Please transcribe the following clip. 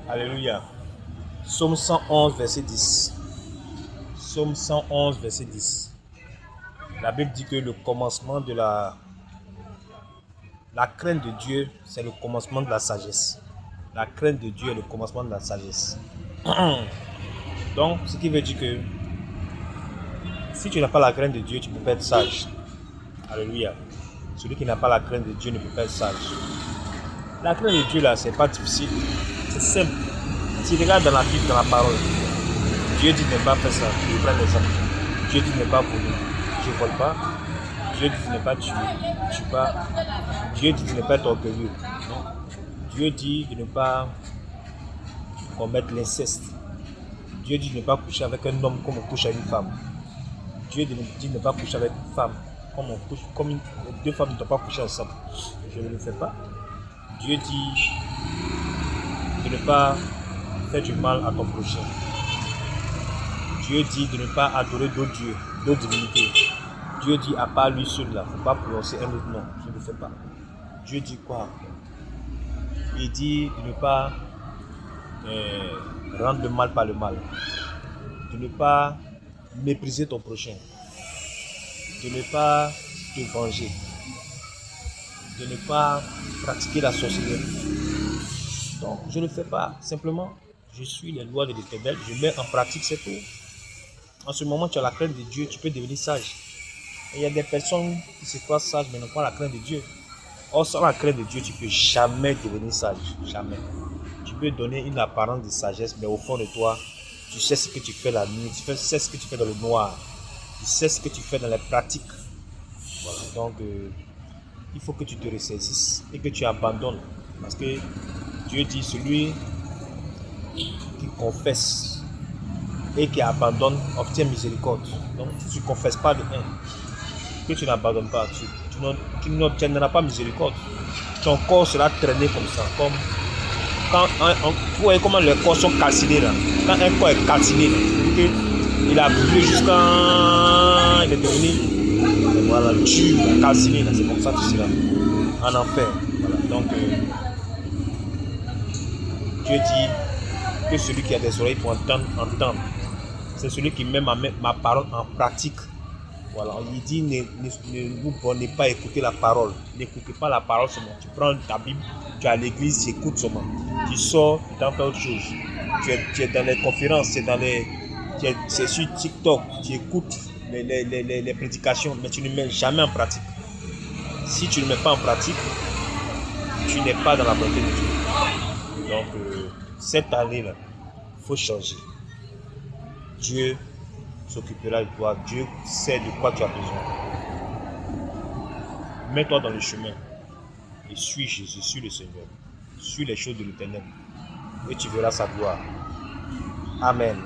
Alléluia. Psaume 111, verset 10. Psaume 111, verset 10. La Bible dit que le commencement de la crainte de Dieu, c'est le commencement de la sagesse. La crainte de Dieu est le commencement de la sagesse. Donc, ce qui veut dire que si tu n'as pas la crainte de Dieu, tu ne peux pas être sage. Alléluia. Celui qui n'a pas la crainte de Dieu ne peut pas être sage. La crainte de Dieu, là, c'est pas difficile. C'est simple. Si tu regardes dans la Bible, dans la parole, Dieu dit ne pas faire ça. Je prends l'exemple. Dieu dit ne pas voler. Je ne vole pas. Dieu dit ne pas tuer. Je ne tue pas. Dieu dit de ne pas être orgueilleux. Dieu dit de ne pas commettre l'inceste. Dieu dit de ne pas coucher avec un homme comme on couche avec une femme. Dieu dit de ne pas coucher avec une femme comme on couche, comme deux femmes ne doivent pas coucher ensemble. Je ne le fais pas. Dieu dit de ne pas faire du mal à ton prochain. Dieu dit de ne pas adorer d'autres dieux, d'autres divinités. Dieu dit à part lui seul là, il ne faut pas prononcer un autre nom. Je ne le fais pas. Dieu dit quoi? Il dit de ne pas rendre le mal par le mal. De ne pas mépriser ton prochain. De ne pas te venger. De ne pas pratiquer la sorcellerie. Donc, je ne le fais pas. Simplement, je suis les lois de l'Éternel. Je mets en pratique, c'est tout. En ce moment, tu as la crainte de Dieu, tu peux devenir sage. Et il y a des personnes qui se croient sages, mais n'ont pas la crainte de Dieu. Or, sans la crainte de Dieu, tu ne peux jamais devenir sage. Jamais. Tu peux donner une apparence de sagesse, mais au fond de toi, tu sais ce que tu fais la nuit, tu sais ce que tu fais dans le noir. Tu sais ce que tu fais dans les pratiques. Voilà. Donc, il faut que tu te ressaisisses et que tu abandonnes. Parce que Dieu dit, celui qui confesse et qui abandonne obtient miséricorde. Donc, si tu ne confesses pas de un, que tu n'abandonnes pas, tu n'obtiendras pas miséricorde. Ton corps sera traîné comme ça. Comme quand vous voyez comment les corps sont calcinés là. Quand un corps est calciné, il a brûlé jusqu'à il est devenu voilà, dur, calciné là. C'est comme ça que tu seras en enfer. Voilà. Donc Dieu dit que celui qui a des oreilles pour entendre. C'est celui qui met ma parole en pratique. Voilà, il dit ne vous bornez pas à écouter la parole. N'écoutez pas la parole seulement. Tu prends ta Bible, tu es à l'église, tu écoutes seulement. Tu sors, tu t'en fais autre chose. Tu es dans les conférences, c'est sur TikTok, tu écoutes les prédications, mais tu ne mets jamais en pratique. Si tu ne mets pas en pratique, tu n'es pas dans la volonté de Dieu. Donc, cette année-là, il faut changer. Dieu s'occupera de toi. Dieu sait de quoi tu as besoin. Mets-toi dans le chemin et suis Jésus, suis le Seigneur. Suis les choses de l'Éternel et tu verras sa gloire. Amen.